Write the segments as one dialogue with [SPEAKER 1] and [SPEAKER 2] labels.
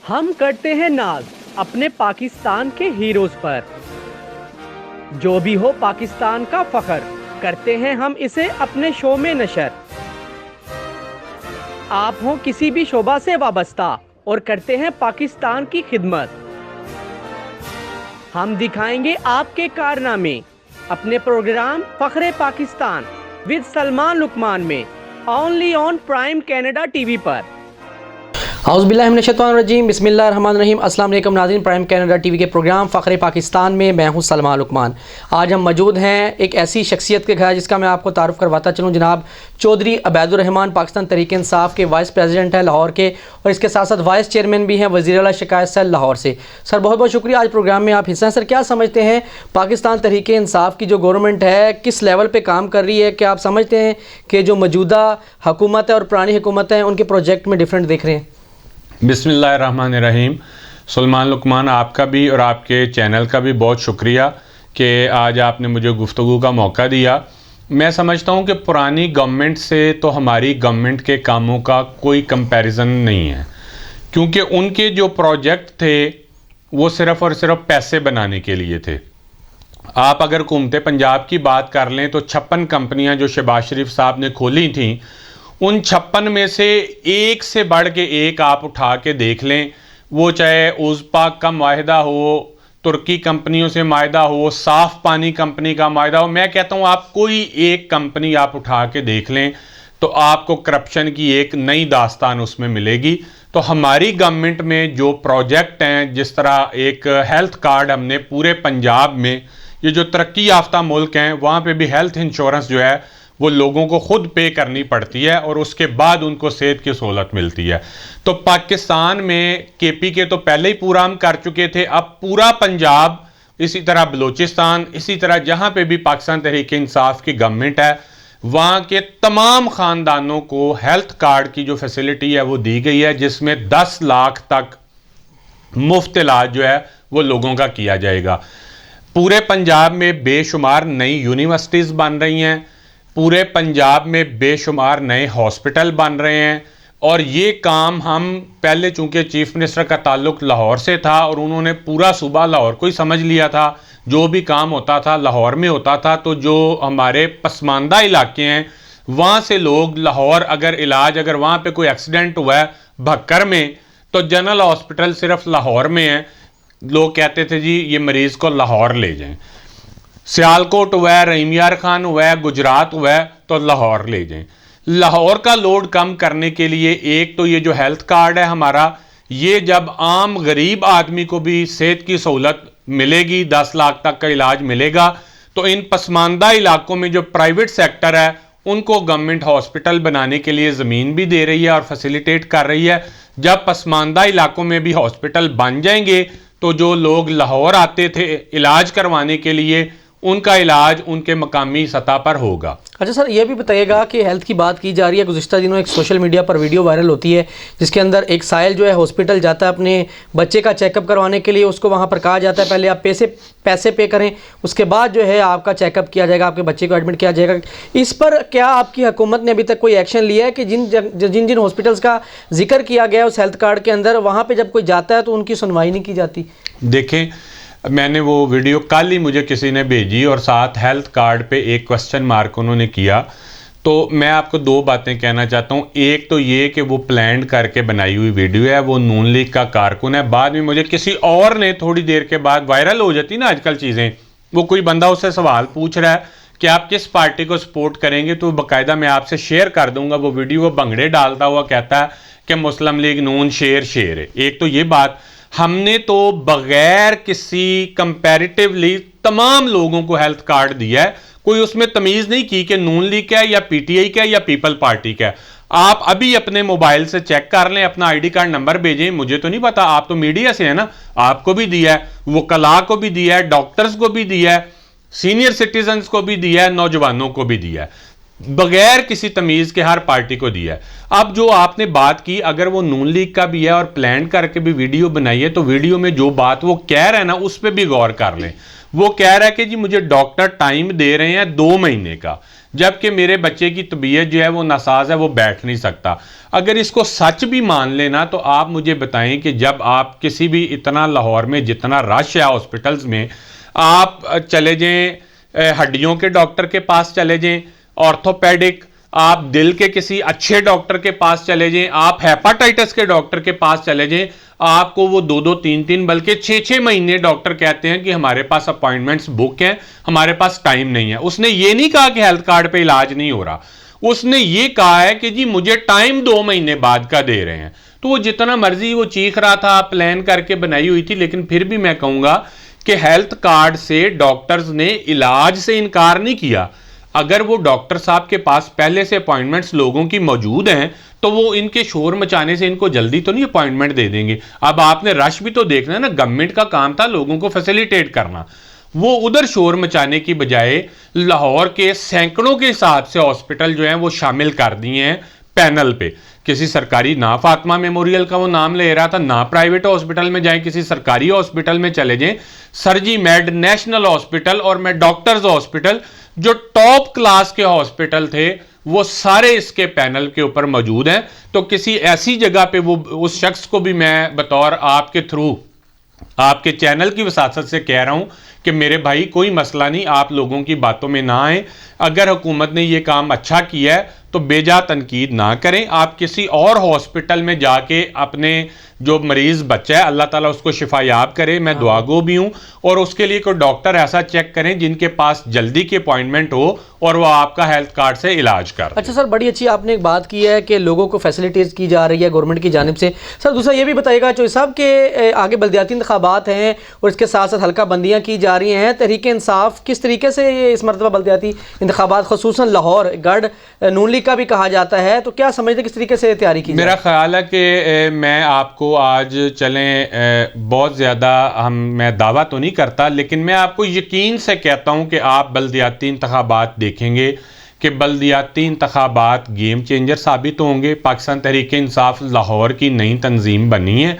[SPEAKER 1] हम करते हैं नाज अपने पाकिस्तान के हीरोज पर। जो भी हो पाकिस्तान का फख्र, करते हैं हम इसे अपने शो में नशर। आप हो किसी भी शोबा से वाबस्ता और करते हैं पाकिस्तान की खिदमत। हम दिखाएंगे आपके कारनामे अपने प्रोग्राम फख्रे पाकिस्तान विद सलमान लुकमान में, only on prime Canada TV पर।
[SPEAKER 2] औज़ुबिल्लाहिमिनश्शैतानिर्रजीम, बिस्मिल्लाहिर्रहमानिर्रहीम। अस्सलाम वालेकुम नाज़रीन, प्राइम कनाडा टीवी के प्रोग्राम फ़ख्रे पाकिस्तान में मैं हूं सलमान लुकमान। आज हम मौजूद हैं एक ऐसी शख्सियत के घर जिसका मैं आपको तारुफ़ करवाता चलूं। जनाब चौधरी अबैदुर्रहमान पाकिस्तान तहरीक इंसाफ के वाइस प्रेसिडेंट हैं लाहौर के, और इसके साथ साथ वाइस चेयरमैन भी हैं वज़ीर आला शिकायत सेल लाहौर से। सर बहुत बहुत शुक्रिया आज प्रोग्राम में आप हिस्सा हैं। सर क्या समझते हैं पाकिस्तान तहरीक इंसाफ की जो गवर्नमेंट है किस लेवल पर काम कर रही है? क्या आप समझते हैं कि जो मौजूदा हुकूमत है और पुरानी हुकूमत है उनके प्रोजेक्ट में डिफरेंट देख रहे हैं?
[SPEAKER 3] बिस्मिल्लाहिर्रहमानिर्रहीम। सलमान लुकमान, आपका भी और आपके चैनल का भी बहुत शुक्रिया कि आज आपने मुझे गुफ्तगू का मौका दिया। मैं समझता हूँ कि पुरानी गवर्नमेंट से तो हमारी गवर्नमेंट के कामों का कोई कंपैरिजन नहीं है, क्योंकि उनके जो प्रोजेक्ट थे वो सिर्फ़ और सिर्फ पैसे बनाने के लिए थे। आप अगर हुकूमत पंजाब की बात कर लें तो 56 कंपनियाँ जो शहबाज शरीफ साहब ने खोली थीं, उन 56 में से एक से बढ़ के एक आप उठा के देख लें, वो चाहे उज़पाक का माहिदा हो, तुर्की कंपनियों से माहिदा हो, साफ़ पानी कंपनी का माहिदा हो, मैं कहता हूँ आप कोई एक कंपनी आप उठा के देख लें तो आपको करप्शन की एक नई दास्तान उसमें मिलेगी। तो हमारी गवर्नमेंट में जो प्रोजेक्ट हैं, जिस तरह एक हेल्थ कार्ड हमने पूरे पंजाब में, ये जो तरक्की याफ्ता मुल्क हैं वहाँ पे भी हेल्थ इंश्योरेंस जो है वो लोगों को खुद पे करनी पड़ती है और उसके बाद उनको सेहत की सहूलत मिलती है। तो पाकिस्तान में केपी के तो पहले ही पूरा हम कर चुके थे, अब पूरा पंजाब, इसी तरह बलूचिस्तान, इसी तरह जहाँ पे भी पाकिस्तान तहरीक इंसाफ की गवर्नमेंट है वहाँ के तमाम ख़ानदानों को हेल्थ कार्ड की जो फैसिलिटी है वो दी गई है, जिसमें 10 लाख तक मुफ्त इलाज जो है वो लोगों का किया जाएगा। पूरे पंजाब में बेशुमार नई यूनिवर्सिटीज़ बन रही हैं, पूरे पंजाब में बेशुमार नए हॉस्पिटल बन रहे हैं, और ये काम हम पहले, चूंकि चीफ मिनिस्टर का ताल्लुक लाहौर से था और उन्होंने पूरा सूबा लाहौर को ही समझ लिया था, जो भी काम होता था लाहौर में होता था। तो जो हमारे पसमानदा इलाके हैं वहाँ से लोग लाहौर, अगर वहाँ पे कोई एक्सीडेंट हुआ है भक्कर में तो जनरल हॉस्पिटल सिर्फ लाहौर में है, लोग कहते थे जी ये मरीज़ को लाहौर ले जाएं। सियालकोट हुआ है, रहीम यार खान हुआ है, गुजरात हुआ है तो लाहौर ले जाएं। लाहौर का लोड कम करने के लिए एक तो ये जो हेल्थ कार्ड है हमारा, ये जब आम गरीब आदमी को भी सेहत की सहूलत मिलेगी, 10 लाख तक का इलाज मिलेगा, तो इन पसमानदा इलाकों में जो प्राइवेट सेक्टर है उनको गवर्नमेंट हॉस्पिटल बनाने के लिए ज़मीन भी दे रही है और फैसिलिटेट कर रही है। जब पसमानदा इलाकों में भी हॉस्पिटल बन जाएंगे तो जो लोग लाहौर आते थे इलाज करवाने के लिए, उनका इलाज उनके मकामी सतह पर होगा।
[SPEAKER 2] अच्छा सर, ये भी बताइएगा कि हेल्थ की बात की जा रही है, गुज़िश्ता दिनों एक सोशल मीडिया पर वीडियो वायरल होती है जिसके अंदर एक साहिल जो है हॉस्पिटल जाता है अपने बच्चे का चेकअप करवाने के लिए। उसको वहाँ पर कहा जाता है पहले आप पैसे पे करें, उसके बाद जो है आपका चेकअप किया जाएगा, आपके बच्चे को एडमिट किया जाएगा। इस पर क्या आपकी हुकूमत ने अभी तक कोई एक्शन लिया है कि जिन जिन हॉस्पिटल्स का जिक्र किया गया उस हेल्थ कार्ड के अंदर, वहाँ पर जब कोई जाता है तो उनकी सुनवाई नहीं की जाती?
[SPEAKER 3] देखें, मैंने वो वीडियो कल ही मुझे किसी ने भेजी और साथ हेल्थ कार्ड पे एक क्वेश्चन मार्क उन्होंने किया। तो मैं आपको दो बातें कहना चाहता हूँ। एक तो ये कि वो प्लान करके बनाई हुई वीडियो है, वो नून लीग का कारकुन है। बाद में मुझे किसी और ने, थोड़ी देर के बाद वायरल हो जाती ना आजकल चीज़ें, वो कोई बंदा उससे सवाल पूछ रहा है कि आप किस पार्टी को सपोर्ट करेंगे, तो बाकायदा मैं आपसे शेयर कर दूंगा वो वीडियो। वो भंगड़े डालता हुआ कहता है कि मुस्लिम लीग नून शेर है। एक तो ये बात, हमने तो बगैर किसी कंपैरेटिवली तमाम लोगों को हेल्थ कार्ड दिया है, कोई उसमें तमीज़ नहीं की कि नून लीग का है या पीटीआई का है या पीपल पार्टी का है। आप अभी अपने मोबाइल से चेक कर लें, अपना आईडी कार्ड नंबर भेजें। मुझे तो नहीं पता, आप तो मीडिया से है ना, आपको भी दिया है, वकला को भी दिया है, डॉक्टर्स को भी दिया है, सीनियर सिटीजन्स को भी दिया है, नौजवानों को भी दिया है, बगैर किसी तमीज़ के हर पार्टी को दिया है। अब जो आपने बात की, अगर वो नून लीग का भी है और प्लान करके भी वीडियो बनाई है, तो वीडियो में जो बात वो कह रहा है ना उस पर भी गौर कर लें। वो कह रहा है कि जी मुझे डॉक्टर टाइम दे रहे हैं 2 महीने का, जबकि मेरे बच्चे की तबीयत जो है वो नासाज है, वो बैठ नहीं सकता। अगर इसको सच भी मान लेना तो आप मुझे बताएं कि जब आप किसी भी, इतना लाहौर में जितना रश है हॉस्पिटल्स में, आप चले जाएं हड्डियों के डॉक्टर के पास चले जाएं, ऑर्थोपेडिक, आप दिल के किसी अच्छे डॉक्टर के पास चले जाएं, आप हेपाटाइटिस के डॉक्टर के पास चले जाएं, आपको वो 2-2, 3-3 बल्कि 6-6 महीने डॉक्टर कहते हैं कि हमारे पास अपॉइंटमेंट्स बुक हैं, हमारे पास टाइम नहीं है। उसने ये नहीं कहा कि हेल्थ कार्ड पे इलाज नहीं हो रहा, उसने ये कहा है कि जी मुझे टाइम 2 महीने बाद का दे रहे हैं। तो वो जितना मर्जी वो चीख रहा था, प्लान करके बनाई हुई थी, लेकिन फिर भी मैं कहूंगा कि हेल्थ कार्ड से डॉक्टर्स ने इलाज से इनकार नहीं किया। अगर वो डॉक्टर साहब के पास पहले से अपॉइंटमेंट्स लोगों की मौजूद हैं तो वो इनके शोर मचाने से इनको जल्दी तो नहीं अपॉइंटमेंट दे देंगे। अब आपने रश भी तो देखना है ना, गवर्नमेंट का काम था लोगों को फैसिलिटेट करना। वो उधर शोर मचाने की बजाय लाहौर के सैकड़ों के हिसाब से हॉस्पिटल जो हैं वो शामिल कर दिए हैं पैनल पे। किसी सरकारी, ना फातिमा मेमोरियल का वो नाम ले रहा था, ना प्राइवेट हॉस्पिटल में जाएं, किसी सरकारी हॉस्पिटल में चले जाएं, सरजी मेड, नेशनल हॉस्पिटल और मैं डॉक्टर्स हॉस्पिटल, जो टॉप क्लास के हॉस्पिटल थे, वो सारे इसके पैनल के ऊपर मौजूद हैं। तो किसी ऐसी जगह पे वो, उस शख्स को भी मैं बतौर आपके थ्रू आपके चैनल की वसासत से कह रहा हूं कि मेरे भाई कोई मसला नहीं, आप लोगों की बातों में ना आए। अगर हुकूमत ने यह काम अच्छा किया है तो बेजा तनकीद ना करें। आप किसी और हॉस्पिटल में जाके अपने जो मरीज बच्चा है, अल्लाह ताला उसको शिफायाब करे, मैं दुआगो भी हूं, और उसके लिए कोई डॉक्टर ऐसा चेक करें जिनके पास जल्दी की अपॉइंटमेंट हो और वो आपका हेल्थ कार्ड से इलाज कर।
[SPEAKER 2] अच्छा सर, बड़ी अच्छी आपने एक बात की है कि लोगों को फैसिलिटीज़ की जा रही है गवर्नमेंट की जानिब से। सर दूसरा ये भी बताइएगा, चौधरी साहब के आगे बल्दियाती इंतखाबात हैं और इसके साथ साथ हल्का बंदियाँ की जा रही हैं, तहरीक इंसाफ किस तरीके से इस मरतबा बल्दियाती इंतखाबात, खुसूसन लाहौर गढ़ नून लीग का भी कहा जाता है, तो क्या समझते किस तरीके से तैयारी की?
[SPEAKER 3] मेरा ख्याल है कि मैं आपको आज चलें बहुत ज़्यादा मैं दावा तो नहीं करता, लेकिन मैं आपको यकीन से कहता हूं कि आप बल्दियाती इंतखाबात देखेंगे कि बल्दियाती इंतखाबात गेम चेंजर साबित होंगे। पाकिस्तान तहरीक इंसाफ लाहौर की नई तंजीम बनी है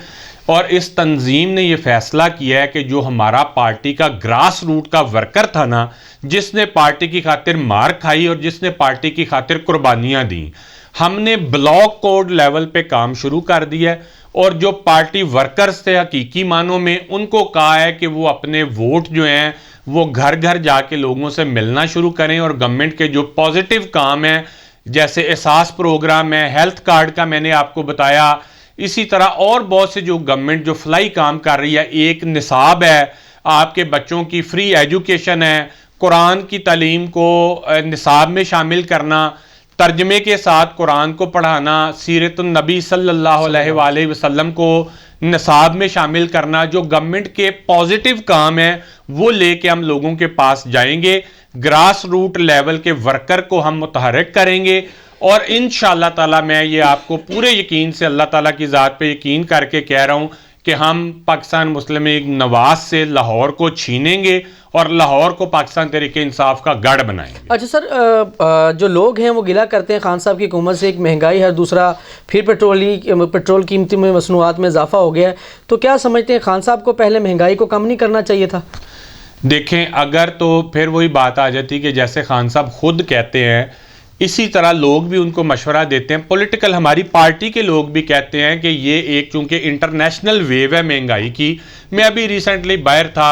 [SPEAKER 3] और इस तंजीम ने यह फैसला किया है कि जो हमारा पार्टी का ग्रास रूट का वर्कर था ना, जिसने पार्टी की खातिर मार खाई और जिसने पार्टी की खातिर कुर्बानियां दी, हमने ब्लॉक कोड लेवल पे काम शुरू कर दिया है। और जो पार्टी वर्कर्स थे हकीकी मानों में, उनको कहा है कि वो अपने वोट जो हैं वो घर घर जाके लोगों से मिलना शुरू करें और गवर्नमेंट के जो पॉजिटिव काम है, जैसे एहसास प्रोग्राम है, हेल्थ कार्ड का मैंने आपको बताया, इसी तरह और बहुत से जो गवर्नमेंट जो फ्लाई काम कर रही है, एक निसाब है, आपके बच्चों की फ्री एजुकेशन है, कुरान की तालीम को निसाब में शामिल करना, तर्जमे के साथ कुरान को पढ़ाना, सीरतुन नबी सल्लल्लाहु अलैहि वसल्लम को निसाब में शामिल करना, जो गवर्नमेंट के पॉजिटिव काम है वो लेके हम लोगों के पास जाएंगे। ग्रास रूट लेवल के वर्कर को हम मुतहर्रिक करेंगे और इंशाअल्लाह ताला मैं ये आपको पूरे यकीन से अल्लाह ताला की ज़ात पे यकीन करके कह रहा हूँ कि हम पाकिस्तान मुस्लिम लीग नवाज से लाहौर को छीनेंगे और लाहौर को पाकिस्तान तहरीक इंसाफ का गढ़ बनाएंगे।
[SPEAKER 2] अच्छा सर, जो लोग हैं वो गिला करते हैं खान साहब की हुकूमत से, एक महंगाई है, दूसरा फिर पेट्रोल कीमती में मसनूआत में इजाफा हो गया है, तो क्या समझते हैं खान साहब को पहले महंगाई को कम नहीं करना चाहिए था?
[SPEAKER 3] देखें, अगर तो फिर वही बात आ जाती कि जैसे खान साहब खुद कहते हैं, इसी तरह लोग भी उनको मशवरा देते हैं, पॉलिटिकल हमारी पार्टी के लोग भी कहते हैं कि ये एक चूंकि इंटरनेशनल वेव है महंगाई की। मैं अभी रिसेंटली बाहर था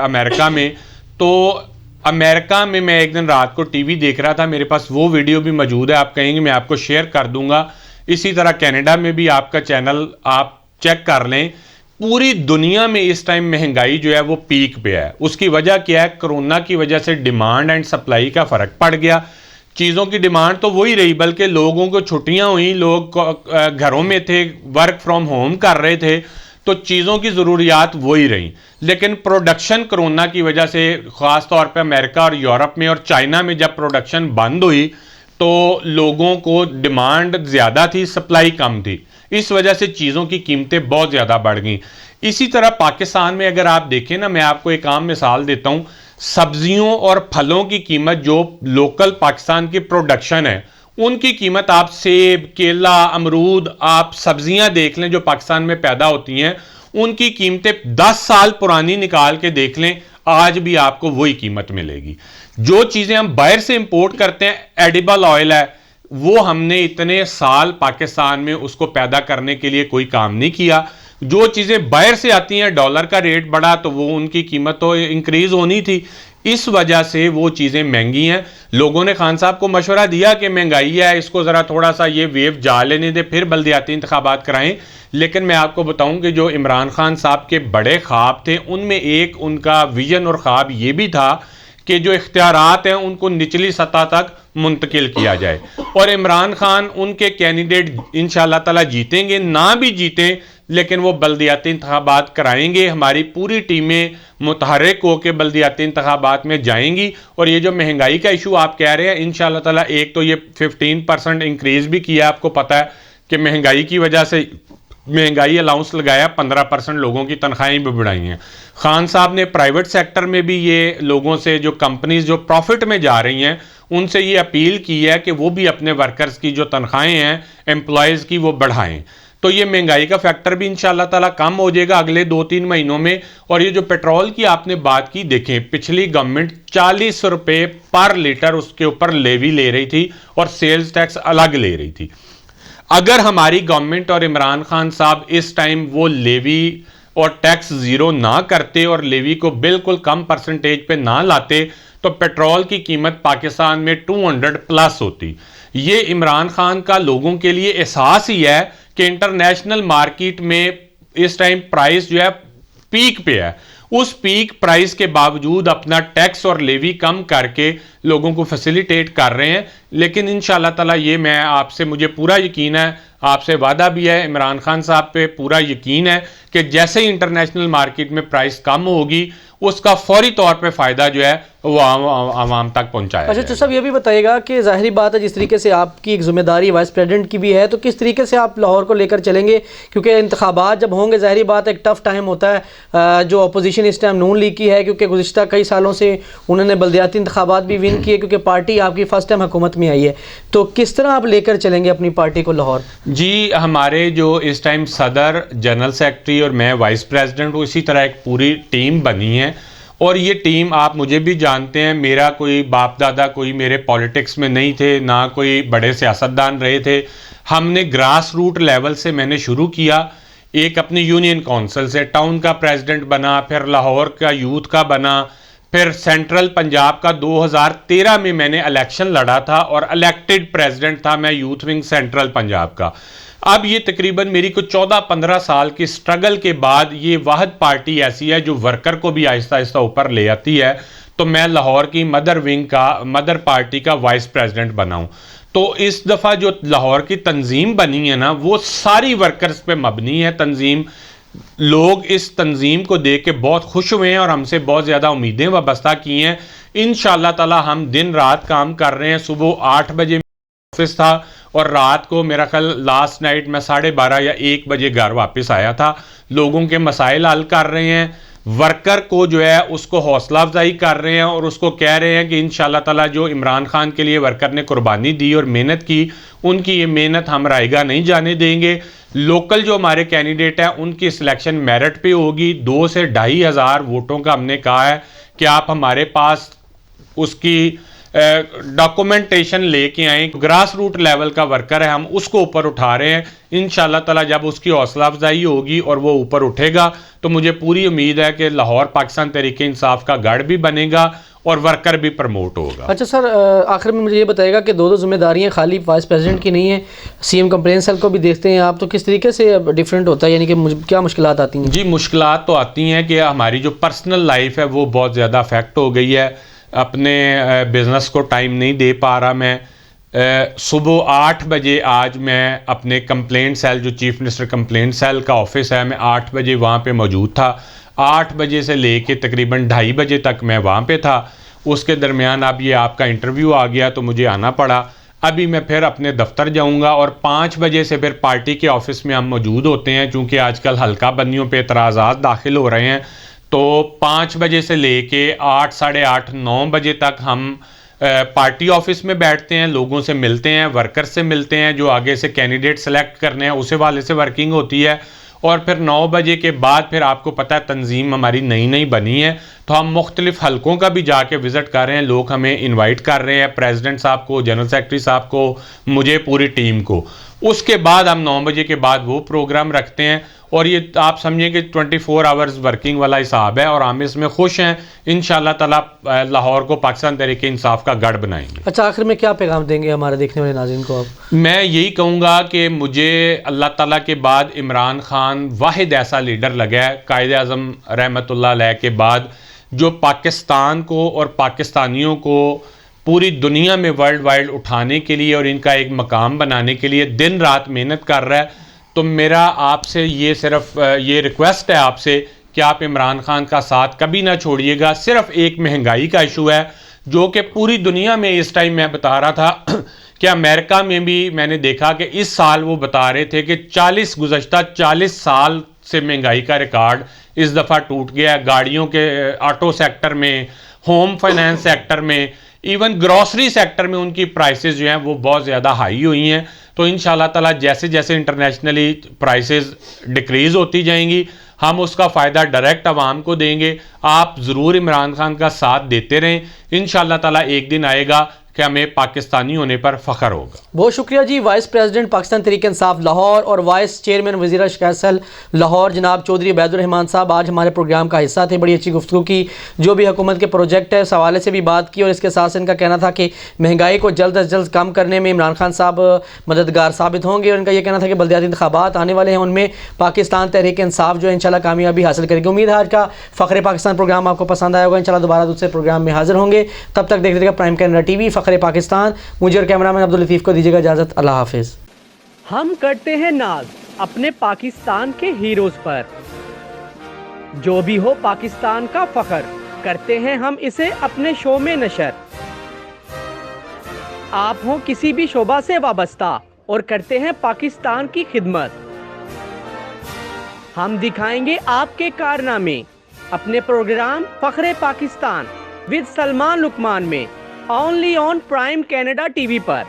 [SPEAKER 3] अमेरिका में, तो अमेरिका में मैं एक दिन रात को टीवी देख रहा था, मेरे पास वो वीडियो भी मौजूद है, आप कहेंगे मैं आपको शेयर कर दूंगा। इसी तरह कनाडा में भी आपका चैनल आप चेक कर लें, पूरी दुनिया में इस टाइम महंगाई जो है वो पीक पे है। उसकी वजह क्या है? कोरोना की वजह से डिमांड एंड सप्लाई का फर्क पड़ गया। चीज़ों की डिमांड तो वही रही, बल्कि लोगों को छुट्टियां हुई, लोग घरों में थे, वर्क फ्रॉम होम कर रहे थे, तो चीज़ों की ज़रूरियात वही रही। लेकिन प्रोडक्शन कोरोना की वजह से ख़ास तौर पे अमेरिका और यूरोप में और चाइना में जब प्रोडक्शन बंद हुई तो लोगों को डिमांड ज़्यादा थी, सप्लाई कम थी, इस वजह से चीज़ों की कीमतें बहुत ज़्यादा बढ़ गई। इसी तरह पाकिस्तान में अगर आप देखें ना, मैं आपको एक आम मिसाल देता हूँ, सब्जियों और फलों की कीमत जो लोकल पाकिस्तान की प्रोडक्शन है, उनकी कीमत आप सेब, केला, अमरूद, आप सब्जियां देख लें जो पाकिस्तान में पैदा होती हैं, उनकी कीमतें 10 साल पुरानी निकाल के देख लें, आज भी आपको वही कीमत मिलेगी। जो चीज़ें हम बाहर से इंपोर्ट करते हैं, एडिबल ऑयल है, वो हमने इतने साल पाकिस्तान में उसको पैदा करने के लिए कोई काम नहीं किया। जो चीज़ें बाहर से आती हैं, डॉलर का रेट बढ़ा तो वो उनकी कीमत तो इंक्रीज होनी थी, इस वजह से वो चीज़ें महंगी हैं। लोगों ने खान साहब को मशवरा दिया कि महंगाई है, इसको ज़रा थोड़ा सा ये वेव जा लेने दे, फिर बल्दियाती इंतखाबात कराएं। लेकिन मैं आपको बताऊं कि जो इमरान खान साहब के बड़े ख्वाब थे, उनमें एक उनका विजन और ख्वाब ये भी था कि जो इख्तियारात हैं उनको निचली सतह तक मुंतकिल किया जाए, और इमरान खान उनके कैंडिडेट इंशाअल्लाह ताला जीतेंगे, ना भी जीतें लेकिन वो बल्दियाती इंतखाबात कराएंगे। हमारी पूरी टीमें मुतहर्रिक होकर बल्दियाती इंतखाबात में जाएंगी। और ये जो महंगाई का इशू आप कह रहे हैं, इंशाअल्लाह ताला एक तो ये 15% इंक्रीज भी किया, आपको पता है कि महंगाई की वजह से महंगाई अलाउंस लगाया, 15% लोगों की तनख्वाहें भी बढ़ाई हैं। खान साहब ने प्राइवेट सेक्टर में भी ये लोगों से, जो कंपनीज जो प्रॉफिट में जा रही हैं, उनसे ये अपील की है कि वो भी अपने वर्कर्स की जो तनख्वाहें हैं एम्प्लॉयज़ की वो बढ़ाएं। तो ये महंगाई का फैक्टर भी इंशाअल्लाह ताला कम हो जाएगा अगले 2-3 महीनों में। और ये जो पेट्रोल की आपने बात की, देखें पिछली गवर्नमेंट 40 रुपये पर लीटर उसके ऊपर लेवी ले रही थी और सेल्स टैक्स अलग ले रही थी। अगर हमारी गवर्नमेंट और इमरान खान साहब इस टाइम वो लेवी और टैक्स जीरो ना करते और लेवी को बिल्कुल कम परसेंटेज पे ना लाते, तो पेट्रोल की कीमत पाकिस्तान में 200 प्लस होती। ये इमरान खान का लोगों के लिए एहसास ही है कि इंटरनेशनल मार्केट में इस टाइम प्राइस जो है पीक पे है, उस पीक प्राइस के बावजूद अपना टैक्स और लेवी कम करके लोगों को फैसिलिटेट कर रहे हैं। लेकिन इंशाअल्लाह ताला ये मैं आपसे, मुझे पूरा यकीन है, आपसे वादा भी है, इमरान खान साहब पे पूरा यकीन है कि जैसे ही इंटरनेशनल मार्केट में प्राइस कम होगी, उसका फौरी तौर पे फ़ायदा जो है वो आवाम तक पहुंचाया
[SPEAKER 2] अच्छा, तो सब ये भी बताइएगा कि जाहिर बात है जिस तरीके से आपकी एक जिम्मेदारी वाइस प्रेसिडेंट की भी है, तो किस तरीके से आप लाहौर को लेकर चलेंगे, क्योंकि इंतखाबात जब होंगे जाहिर बात एक टफ टाइम होता है। जो अपोजिशन इस टाइम नून लीग की है, क्योंकि गुज़िश्ता कई सालों से उन्होंने बल्दियाती इंतखाबात भी विन किए, क्योंकि पार्टी आपकी फ़र्स्ट टाइम हुकूमत में आई है, तो किस तरह आप लेकर चलेंगे अपनी पार्टी को लाहौर?
[SPEAKER 3] जी, हमारे जो इस टाइम सदर, जनरल सेक्रेटरी और मैं वाइस प्रेसिडेंट हूँ, इसी तरह एक पूरी टीम बनी है। और ये टीम, आप मुझे भी जानते हैं, मेरा कोई बाप दादा कोई मेरे पॉलिटिक्स में नहीं थे, ना कोई बड़े सियासतदान रहे थे। हमने ग्रास रूट लेवल से मैंने शुरू किया, एक अपनी यूनियन काउंसिल से टाउन का प्रेसिडेंट बना, फिर लाहौर का यूथ का बना, फिर सेंट्रल पंजाब का 2013 में मैंने इलेक्शन लड़ा था और इलेक्टेड प्रेसिडेंट था मैं यूथ विंग सेंट्रल पंजाब का। अब ये तकरीबन मेरी को 14-15 साल की स्ट्रगल के बाद ये वाहिद पार्टी ऐसी है जो वर्कर को भी आहिस्ता आहिस्ता ऊपर ले आती है। तो मैं लाहौर की मदर विंग का, मदर पार्टी का वाइस प्रेसिडेंट बना हूं। तो इस दफ़ा जो लाहौर की तंजीम बनी है ना, वो सारी वर्कर्स पे मबनी है तंजीम। लोग इस तंजीम को देख के बहुत खुश हुए हैं और हमसे बहुत ज़्यादा उम्मीदें वाबस्ता की हैं। इंशाअल्लाह ताला हम दिन रात काम कर रहे हैं। सुबह 8 बजे ऑफिस था और रात को मेरा ख्याल लास्ट नाइट मैं 12:30 या 1 बजे घर वापस आया था। लोगों के मसाइल हल कर रहे हैं, वर्कर को जो है उसको हौसला अफजाई कर रहे हैं और उसको कह रहे हैं कि इंशाअल्लाह ताला जो इमरान खान के लिए वर्कर ने कुर्बानी दी और मेहनत की, उनकी ये मेहनत हम रायगा नहीं जाने देंगे। लोकल जो हमारे कैंडिडेट हैं उनकी सिलेक्शन मेरिट पे होगी। 2 से 2,500 हज़ार वोटों का हमने कहा है कि आप हमारे पास उसकी डॉक्यूमेंटेशन लेके आए। ग्रास रूट लेवल का वर्कर है, हम उसको ऊपर उठा रहे हैं। इंशाअल्लाह ताला जब उसकी हौसला अफजाई होगी और वो ऊपर उठेगा तो मुझे पूरी उम्मीद है कि लाहौर पाकिस्तान तहरीके इंसाफ का गढ़ भी बनेगा और वर्कर भी प्रमोट होगा।
[SPEAKER 2] अच्छा सर, आखिर में मुझे ये बताएगा कि दो जिम्मेदारियां खाली वाइस प्रेसिडेंट की नहीं है, सीएम कंप्लेंट सेल को भी देखते हैं आप, तो किस तरीके से डिफरेंट होता है, यानी कि क्या मुश्किलात आती हैं? जी,
[SPEAKER 3] मुश्किलात तो आती हैं कि हमारी जो पर्सनल लाइफ है वो बहुत ज़्यादा अफेक्ट हो गई है। अपने बिज़नेस को टाइम नहीं दे पा रहा मैं। सुबह 8 बजे आज मैं अपने कंप्लेंट सेल, जो चीफ मिनिस्टर कंप्लेंट सेल का ऑफिस है, मैं 8 बजे वहाँ पे मौजूद था। 8 बजे से लेके तकरीबन 2:30 बजे तक मैं वहाँ पे था। उसके दरमियान अब ये आपका इंटरव्यू आ गया तो मुझे आना पड़ा। अभी मैं फिर अपने दफ्तर जाऊँगा और 5 बजे से फिर पार्टी के ऑफिस में हम मौजूद होते हैं, चूँकि आजकल हल्का बंदियों पर एतराज़ात दाखिल हो रहे हैं। तो 5 बजे से लेके 8, साढ़े 8, 9 बजे तक हम पार्टी ऑफिस में बैठते हैं, लोगों से मिलते हैं, वर्कर से मिलते हैं, जो आगे से कैंडिडेट सेलेक्ट करने हैं उस हवाले से वर्किंग होती है। और फिर 9 बजे के बाद फिर आपको पता है तंजीम हमारी नई नई बनी है, तो हम मुख्तलिफ हलकों का भी जाके विज़िट कर रहे हैं। लोग हमें इनवाइट कर रहे हैं, प्रेसिडेंट साहब को, जनरल सेक्रेटरी साहब को, मुझे, पूरी टीम को। उसके बाद हम 9 बजे के बाद वो प्रोग्राम रखते हैं और ये आप समझिए कि 24 आवर्स वर्किंग वाला हिसाब है और हम इसमें खुश हैं। इंशाअल्लाह ताला लाहौर को पाकिस्तान तहरीक इंसाफ का गढ़ बनाएंगे।
[SPEAKER 2] अच्छा, आखिर में क्या पैगाम देंगे हमारे देखने वाले नाज़रीन को आप?
[SPEAKER 3] मैं यही कहूँगा कि मुझे अल्लाह ताला के बाद इमरान खान वाहिद ऐसा लीडर लगा है कायदे आज़म रहमतुल्लाह अलैह के बाद, जो पाकिस्तान को और पाकिस्तानियों को पूरी दुनिया में वर्ल्ड वाइड उठाने के लिए और इनका एक मकाम बनाने के लिए दिन रात मेहनत कर रहा है। तो मेरा आपसे ये सिर्फ ये रिक्वेस्ट है आपसे कि आप इमरान खान का साथ कभी ना छोड़िएगा। सिर्फ एक महंगाई का इशू है जो कि पूरी दुनिया में इस टाइम मैं बता रहा था कि अमेरिका में भी मैंने देखा कि इस साल वो बता रहे थे कि गुज़श्ता 40 साल से महंगाई का रिकॉर्ड इस दफ़ा टूट गया। गाड़ियों के ऑटो सेक्टर में, होम फाइनेंस सेक्टर में, इवन ग्रॉसरी सेक्टर में उनकी प्राइसेस जो हैं वो बहुत ज़्यादा हाई हुई हैं। तो इंशाल्लाह ताला जैसे जैसे इंटरनेशनली प्राइसेस डिक्रीज़ होती जाएंगी हम उसका फ़ायदा डायरेक्ट आवाम को देंगे। आप ज़रूर इमरान खान का साथ देते रहें, इंशाल्लाह ताला एक दिन आएगा कि हमें पाकिस्तानी होने पर फ़ख्र होगा।
[SPEAKER 2] बहुत शुक्रिया जी। वाइस प्रेसिडेंट पाकिस्तान तहरीक इंसाफ लाहौर और वाइस चेयरमैन वज़ीर शिकायत सेल लाहौर जनाब चौधरी अबैदुर रहमान साहब आज हमारे प्रोग्राम का हिस्सा थे। बड़ी अच्छी गुफ्तगू की, जो भी हुकूमत के प्रोजेक्ट है उस हवाले से भी बात की और इसके साथ से इनका कहना था कि महंगाई को जल्द अज जल्द कम करने में इमरान खान साहब मददगार साबित होंगे और इनका यह कहना था कि बल्दियाती इंतखाबात आने वाले हैं, उनमें पाकिस्तान तहरीक इंसाफ जो है इंशाल्लाह कामयाबी हासिल करेगी। उम्मीद है आज का फ़ख्रे पाकिस्तान प्रोग्राम आपको पसंद आया होगा। इंशाल्लाह दोबारा दूसरे प्रोग्राम में हाजिर होंगे। तब तक देखते रहिएगा प्राइम कैनेडा टीवी फ़ख्रे पाकिस्तान। मुझे और कैमरामैन अब्दुल लतीफ़ को दीजिएगा इजाज़त। अल्लाह हाफिज़।
[SPEAKER 1] हम करते हैं नाज अपने पाकिस्तान के हीरोज पर। जो भी हो पाकिस्तान का फख्र, करते हैं हम इसे अपने शो में नशर। आप हो किसी भी शोबा से वाबस्ता और करते हैं पाकिस्तान की खिदमत। हम दिखाएंगे आपके कारनामे अपने प्रोग्राम फख्रे पाकिस्तान विद सलमान लुकमान में, only on prime Canada TV पर।